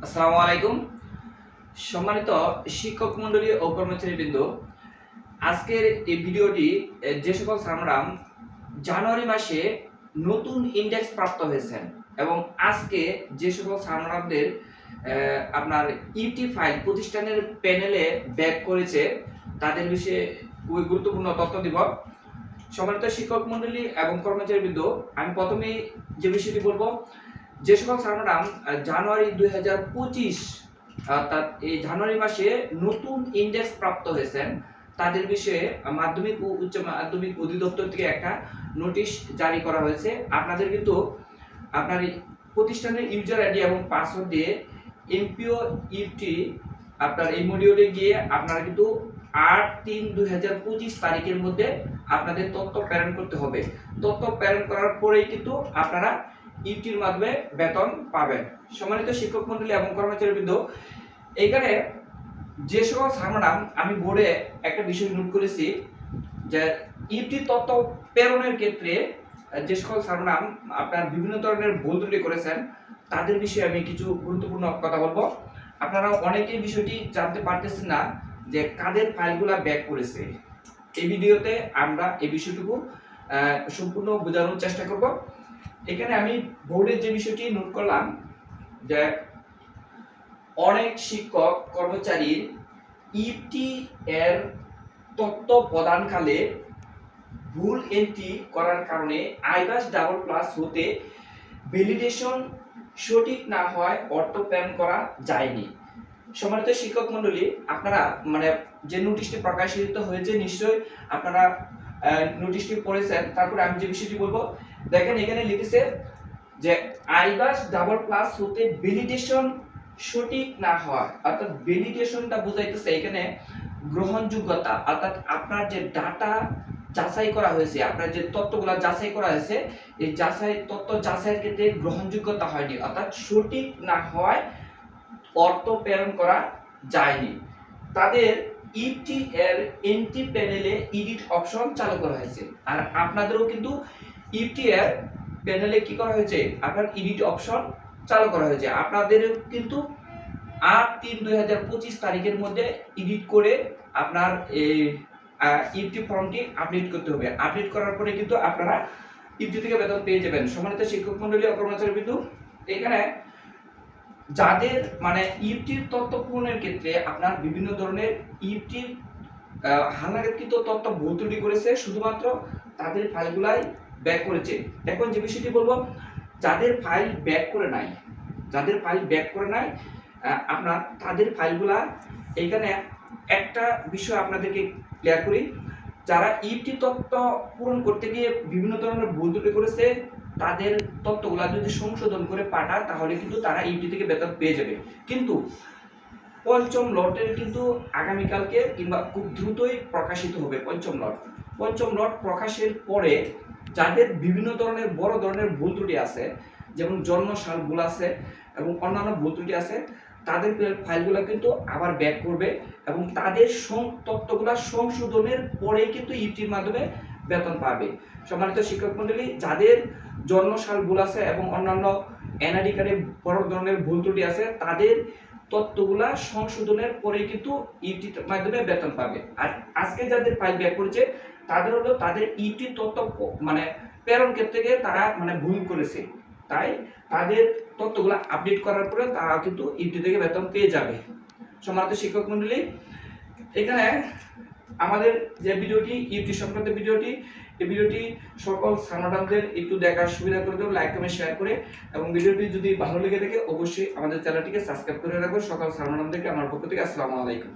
আসসালামু আলাইকুম। সম্মানিত শিক্ষক মণ্ডলী ও কর্মচারীবৃন্দ, আজকের এই ভিডিওটি যে সকল ছাত্ররা জানুয়ারি মাসে নতুন ইন্ডেক্স প্রাপ্ত হয়েছেন এবং আজকে যে সকল ছাত্রদের আপনার ইটি ফাইল প্রতিষ্ঠানের প্যানেলে ব্যাক করেছে তাদের বিষয়ে খুবই গুরুত্বপূর্ণ তথ্য দিব। সম্মানিত শিক্ষক মণ্ডলী এবং কর্মচারীবৃন্দ, আমি প্রথমেই যে বিষয়টি বলবো, যে সকল ছাত্ররা জানুয়ারি 2025 অর্থাৎ এই জানুয়ারি মাসে নতুন ইন্ডেক্স প্রাপ্ত হয়েছেন তাদের বিষয়ে মাধ্যমিক ও উচ্চ মাধ্যমিক অধিদপ্তর থেকে একটা নোটিশ জারি করা হয়েছে। আপনাদের কিন্তু আপনার প্রতিষ্ঠানের ইউজার আইডি এবং পাসওয়ার্ড দিয়ে এমপিও ইউটি আপনার এই মডিউলে গিয়ে আপনারা কিন্তু 8/3/2025 তারিখের মধ্যে আপনাদের তথ্য প্রেরণ করতে হবে। তথ্য প্রেরণ করার পরেই কিন্তু আপনারা ইউটির মাধ্যমে বেতন পাবেন। সম্মানিত শিক্ষক মণ্ডলী এবং কর্মচারীবৃন্দ, এইখানে যে সকল ছাত্ররা আমি বোর্ডে একটা বিষয় নোট করেছি যে ইউটির তথ্য প্রেরণের ক্ষেত্রে যে সকল ছাত্ররা আপনার বিভিন্ন ধরনের ভুল ত্রুটি করেছেন তাদের বিষয়ে আমি কিছু গুরুত্বপূর্ণ কথা বলবো। আপনারা অনেকেই বিষয়টি জানতে পারতেছেন না যে কাদের ফাইলগুলো ব্যাক করেছে। এই ভিডিওতে আমরা এই বিষয়টুকু সম্পূর্ণ বোঝানোর চেষ্টা করব। এখানে আমি বোর্ডের যে বিষয়টি নোট করলাম যে অনেক শিক্ষক কর্মচারীর ইটি এর তথ্য প্রদানকালে ভুল এন্ট্রি করার কারণে আইবাস ডাবল প্লাস হতে ভ্যালিডেশন সঠিক না হয় অর্থ প্রেরণ করা যায়নি। সম্মানিত শিক্ষক মণ্ডলী, আপনারা যে নোটিশটি প্রকাশিত হয়েছে নিশ্চয়ই আপনারা নোটিশটি পড়েছেন। তারপরে আমি যে বিষয়টি বলবো, দেখেন এখানে লিখেছে যে আইবাস ডাবল প্লাস হতে ভ্যালিডেশন সঠিক না হয়, অর্থাৎ ভ্যালিডেশনটা বোঝাইতেছে এখানে গ্রহণযোগ্যতা, অর্থাৎ আপনার যে ডাটা যাচাই করা হয়েছে, আপনার যে তথ্যগুলো যাচাই করা হয়েছে এই তথ্য যাচাইয়ের ক্ষেত্রে গ্রহণযোগ্যতা হয়নি, অর্থাৎ সঠিক না হয় অর্থ প্রেরণ করা যায়নি। তাদের ইটি এর এন্ট্রি প্যানেলে এডিট অপশন চালু করা হয়েছে, আর আপনাদেরও কিন্তু ইটি এর প্যানেলে কি করা হয়েছে, আপনার এডিট অপশন চালু করা হয়েছে। আপনাদেরও কিন্তু 8/3/2025 তারিখের মধ্যে এডিট করে আপনার এই ইউটি ফর্মটি আপডেট করতে হবে। আপডেট করার পরে কিন্তু আপনারা ইউটি থেকে বেতন পেয়ে যাবেন। সম্মানিত শিক্ষক মণ্ডলী ও কর্মচারীবৃন্দ, এখানে যাদের ইউটির তথ্য পূরণের ক্ষেত্রে আপনার বিভিন্ন ধরনের ইউটির হালনাগাদকৃত তথ্য ভুল ত্রুটি করেছে, শুধুমাত্র তাদের ফাইলগুলাই ব্যাক করেছে। এখন যে বিষয়টি বলবো, যাদের ফাইল ব্যাক করে নাই আপনার তাদের ফাইলগুলা, এখানে একটা বিষয় আপনাদেরকে ক্লিয়ার করি, যারা ইউটি তথ্য পূরণ করতে গিয়ে বিভিন্ন ধরনের ভুল ত্রুটি করেছে তাদের তথ্যগুলা যদি সংশোধন করে পাঠায় তাহলে কিন্তু তারা ইউটি থেকে বেতন পেয়ে যাবে। কিন্তু পঞ্চম লটের কিন্তু আগামীকালকে কিংবা খুব দ্রুতই প্রকাশিত হবে পঞ্চম লট প্রকাশের পরে যাদের বিভিন্ন ধরনের বড় ধরনের ভুল ত্রুটি আছে, যেমন জন্ম সাল ভুল আছে এবং অন্যান্য ভুল ত্রুটি আছে, তাদের ফাইলগুলো কিন্তু আবার ব্যাক করবে এবং তাদের তথ্যগুলো সংশোধনের পরে কিন্তু ইউটির মাধ্যমে বেতন পাবে। সম্মানিত শিক্ষক মণ্ডলী, যাদের জন্ম সাল ভুল আছে এবং অন্যান্য এনআইডি কার্ডে বড় ধরনের ভুল ত্রুটি আছে, তাদের তথ্যগুলা সংশোধনের পরে কিন্তু ইউটির মাধ্যমে বেতন পাবে। আর আজকে যাদের ফাইল ব্যাক করেছে তাদের হলো তাদের ইউটি তথ্য প্রেরণ ক্ষেত্রে তারা ভুল করেছে, তাই তাদের তথ্যগুলো আপডেট করার পরে তারা কিন্তু ইউটি থেকে বেতন পেয়ে যাবে। সম্মানিত শিক্ষক মণ্ডলী, এখানে আমাদের যে ভিডিওটি ইউটি সংক্রান্ত এই ভিডিওটি সকল ছাত্রদের একটু দেখার সুবিধা করে দেবো, লাইক কমেন্ট শেয়ার করে, এবং ভিডিওটি যদি ভালো লেগে থাকে অবশ্যই আমাদের চ্যানেলটিকে সাবস্ক্রাইব করে রাখবেন। সকল ছাত্রদেরকে আমার পক্ষ থেকে আসসালামু আলাইকুম।